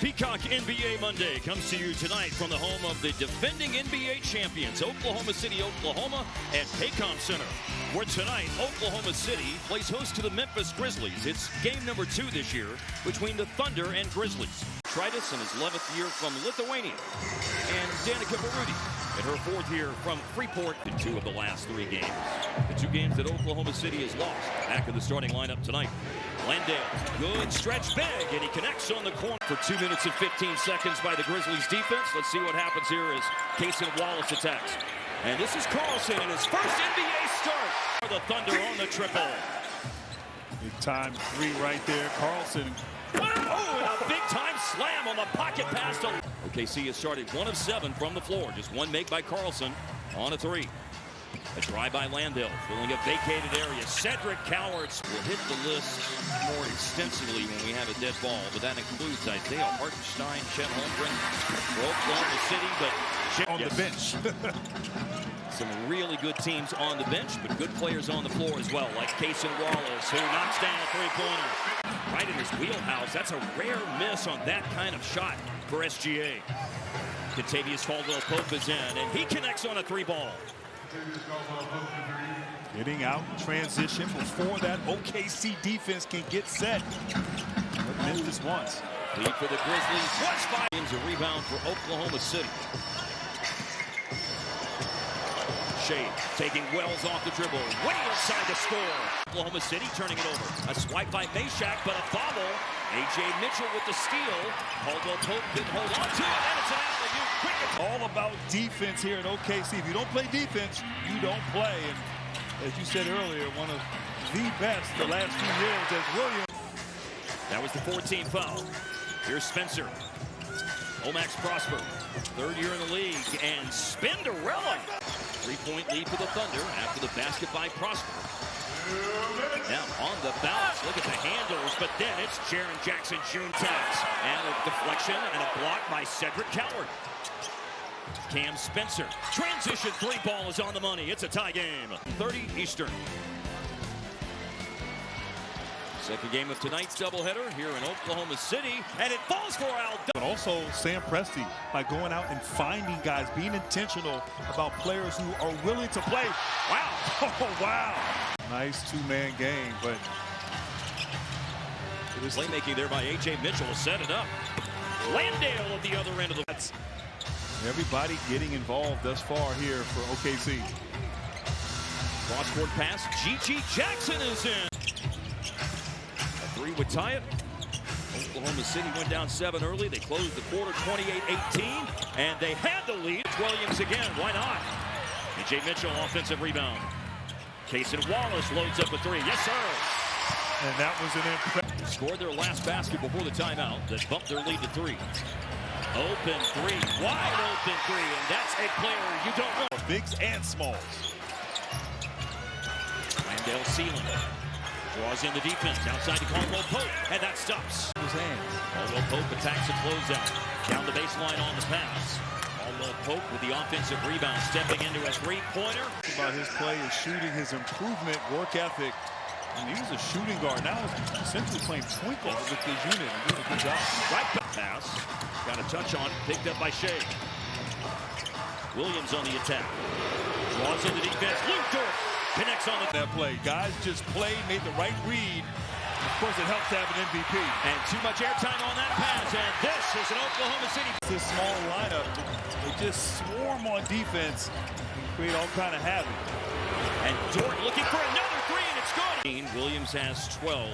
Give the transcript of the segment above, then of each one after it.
Peacock NBA Monday comes to you tonight from the home of the defending NBA champions, Oklahoma City, Oklahoma, at Paycom Center, where tonight Oklahoma City plays host to the Memphis Grizzlies. It's game number 2 this year between the Thunder and Grizzlies. Tritus in his 11th year from Lithuania, and Danica Baruti in her 4th year from Freeport in 2 of the last 3 games. The 2 games that Oklahoma City has lost. Back in the starting lineup tonight. Landale, good stretch big, and he connects on the corner for 2 minutes and 15 seconds by the Grizzlies defense. Let's see what happens here as Cason Wallace attacks. And this is Carlson in his first NBA start for the Thunder on the triple. Big time 3 right there. Carlson. Oh, and a big time slam on the pocket pass to OKC has started 1 of 7 from the floor. Just 1 make by Carlson on a 3. A drive by Landale, filling a vacated area. Cedric Cowards will hit the list more extensively when we have a dead ball, but that includes Isaiah Hartenstein, Chet Holmgren, for Oklahoma City, but on the bench. Some really good teams on the bench, but good players on the floor as well, like Cason Wallace, who knocks down a 3-pointer. Right in his wheelhouse. That's a rare miss on that kind of shot for SGA. Kentavious Caldwell-Pope is in, and he connects on a 3-ball. Getting out in transition before that OKC defense can get set. What Memphis wants. Lead for the Grizzlies. What's 5 games, a rebound for Oklahoma City. Shade taking Wells off the dribble, way inside the score. Oklahoma City turning it over. A swipe by Meshack, but a foul. A.J. Mitchell with the steal. Caldwell-Pope didn't hold on to it, and it's an alley-oop. All about defense here at OKC. If you don't play defense, you don't play. And as you said earlier, one of the best the last few years as Williams. That was the 14th foul. Here's Spencer. Omax Prosper, 3rd year in the league, and Spinderella. 3-point lead for the Thunder after the basket by Prosper. Now on the bounce, look at the handles, but then it's Jaren Jackson Jr. taps. And a deflection and a block by Cedric Coward. Cam Spencer, transition 3-ball is on the money. It's a tie game, 30 Eastern. Second game of tonight's doubleheader here in Oklahoma City, and it falls for Al. But also Sam Presti by going out and finding guys, being intentional about players who are willing to play. Wow, oh wow. Nice 2-man game, but it was playmaking there by A.J. Mitchell to set it up. Landale at the other end of the... Everybody getting involved thus far here for OKC. Cross-court pass, G.G. Jackson is in. A 3 would tie it. Oklahoma City went down 7 early. They closed the quarter 28-18, and they had the lead. Williams again, why not? A.J. Mitchell, offensive rebound. Cason Wallace loads up a 3. Yes, sir. And that was an impressive. Scored their last basket before the timeout that bumped their lead to 3. Open 3, wide open 3, and that's a player you don't want. Bigs and smalls. Landale ceiling. Draws in the defense, outside to Caldwell-Pope, and that stops. His hands. Caldwell-Pope attacks a closeout. Down the baseline on the pass. Caldwell-Pope with the offensive rebound, stepping into a 3-pointer. About his play, his shooting, his improvement, work ethic. And he was a shooting guard. Now he's essentially playing point guard with his unit and doing a good job. Right back pass. Got a touch on it, picked up by Shea. Williams on the attack. Draws in the defense. Luke Dort connects on that play. Guys just played, made the right read. Of course, it helps to have an MVP. And too much airtime on that pass. And this is an Oklahoma City. This small lineup, they just swarm on defense and create all kind of havoc. And Dort looking for another 3, and it's good. Williams has 12.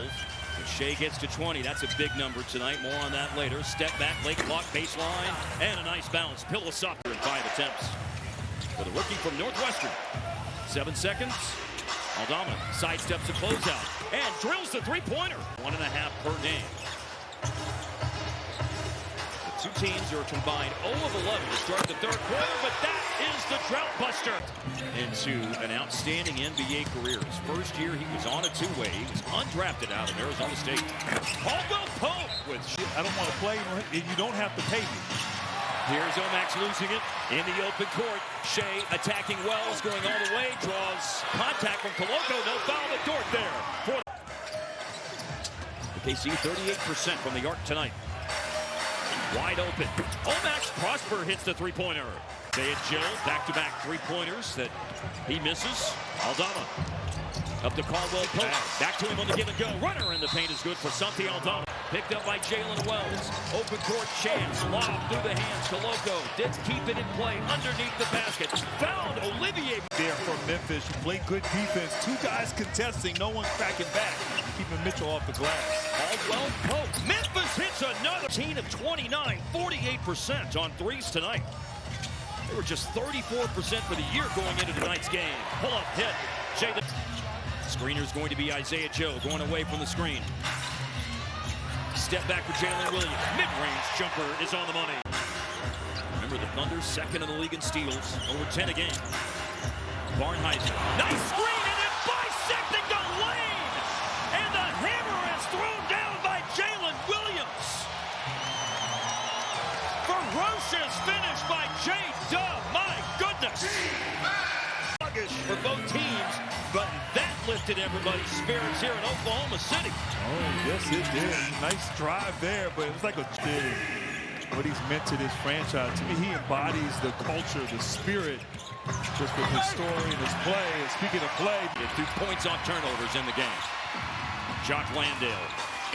And Shea gets to 20. That's a big number tonight. More on that later. Step back, late clock, baseline, and a nice bounce. Pillow-Softer in 5 attempts. For the rookie from Northwestern. 7 seconds. Aldama sidesteps a closeout and drills the 3-pointer. 1.5 per game. The 2 teams are combined 0 of 11 to start the 3rd quarter, but that is the drought buster. Into an outstanding NBA career. His first year, he was on a 2-way. He was undrafted out of Arizona State. Caldwell-Pope with... I don't want to play, you don't have to pay me. Here's Omax losing it in the open court. Shea attacking Wells, going all the way, draws contact from Coloco. No foul, but Dort there. For OKC 38% from the arc tonight. Wide open. Max Prosper hits the three-pointer. Isaiah Joe, back-to-back three-pointers that he misses. Aldama up to Caldwell Pope. Back to him on the give and go. Runner in the paint is good for Santi Aldama. Picked up by Jalen Wells. Open court chance. Lob through the hands to Loco. Did keep it in play underneath the basket. Found Olivier. There for Memphis. You play good defense. Two guys contesting. No one cracking back. Keeping Mitchell off the glass. Caldwell Pope. Memphis hits another. 18 of 29. 48% on threes tonight. They were just 34% for the year going into tonight's game. Pull-up hit. Screener's going to be Isaiah Joe going away from the screen. Step back for Jalen Williams. Mid-range jumper is on the money. Remember the Thunder second in the league in steals. Over 10 a game. Barnheiser. Nice screen and then bisecting the lane. And the hammer is thrown down by Jalen Williams. Ferocious finish by J-Dub. My goodness. For both teams, but that lifted everybody's spirits here in Oklahoma City. Oh, yes, it did. Nice drive there, but it was like a what he's meant to this franchise. To me, he embodies the culture, the spirit, just with his story and his play. And speaking of play, 2 points on turnovers in the game. Jock Landale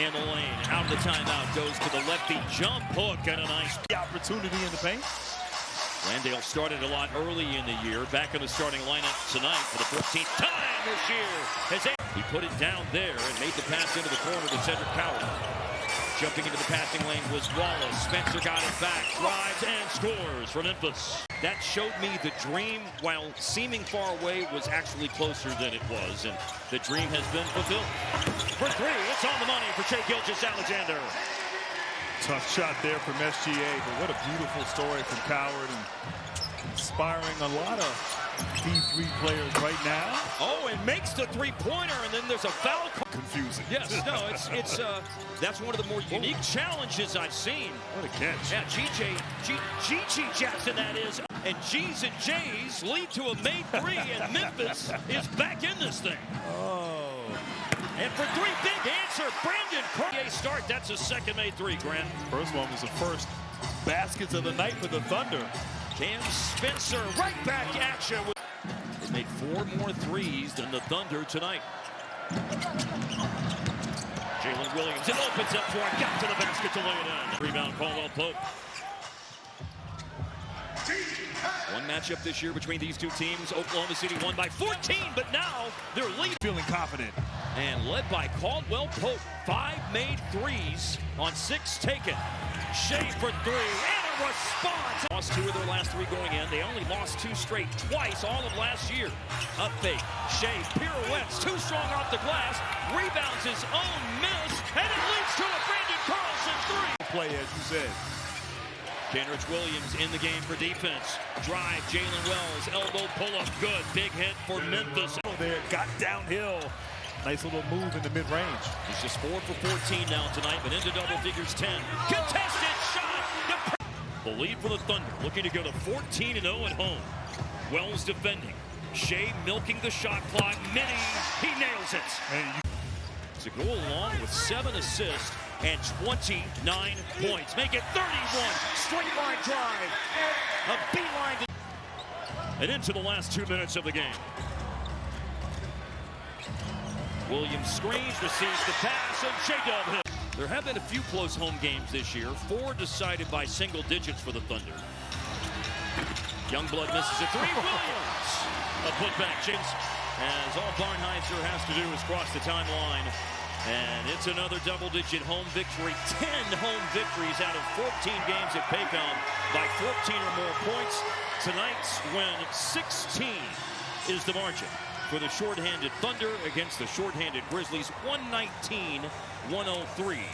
in the lane, out of the timeout, goes to the lefty jump hook and a nice opportunity in the paint. Landale started a lot early in the year, back in the starting lineup tonight for the 14th time this year. He put it down there and made the pass into the corner to Cedric Powell. Jumping into the passing lane was Wallace. Spencer got it back, drives and scores for Memphis. That showed me the dream, while seeming far away, was actually closer than it was, and the dream has been fulfilled. For three, it's on the money for Shai Gilgeous-Alexander. Tough shot there from SGA, but what a beautiful story from Coward, and inspiring a lot of D3 players right now. Oh, and makes the three-pointer, and then there's a foul. Confusing. Yes, no, it's that's one of the more unique challenges I've seen. What a catch. Yeah, Gigi Jackson, that is. And G's and J's lead to a made three, and Memphis is back in this thing. Oh. And for three, big answer, Brandon Cartier start. That's his second made three, Grant. First one was the first baskets of the night for the Thunder. Cam Spencer, right back at you. They made 4 more threes than the Thunder tonight. Jalen Williams, it opens up for him, got to the basket to lay it in. Rebound, Caldwell Pope. One matchup this year between these two teams. Oklahoma City won by 14, but now they're leading. Feeling confident. And led by Caldwell Pope. 5 made threes on 6 taken. Shai for 3 and a response. Lost 2 of their last 3 going in. They only lost 2 straight twice all of last year. Up fake. Shai pirouettes, too strong off the glass. Rebounds his own miss, and it leads to a Brandon Carlson 3. Play, as you said. Kenrich Williams in the game for defense. Drive, Jalen Wells, elbow pull-up, good. Big hit for Memphis. There, got downhill. Nice little move in the mid-range. He's just 4 for 14 now tonight, but into double figures 10. Contested shot! The lead for the Thunder, looking to go to 14-0 at home. Wells defending. Shai milking the shot clock. Mini, he nails it. To go along with 7 assists and 29 points. Make it 31. Straight line drive. A beeline. And into the last 2 minutes of the game. Williams screens, receives the pass, and J-Dub hit. There have been a few close home games this year. 4 decided by single digits for the Thunder. Youngblood misses a 3. Williams. A putback chase. As all Barnheiser has to do is cross the timeline. And it's another double-digit home victory. 10 home victories out of 14 games at Paycom by 14 or more points. Tonight's win, 16 is the margin for the shorthanded Thunder against the shorthanded Grizzlies, 119-103.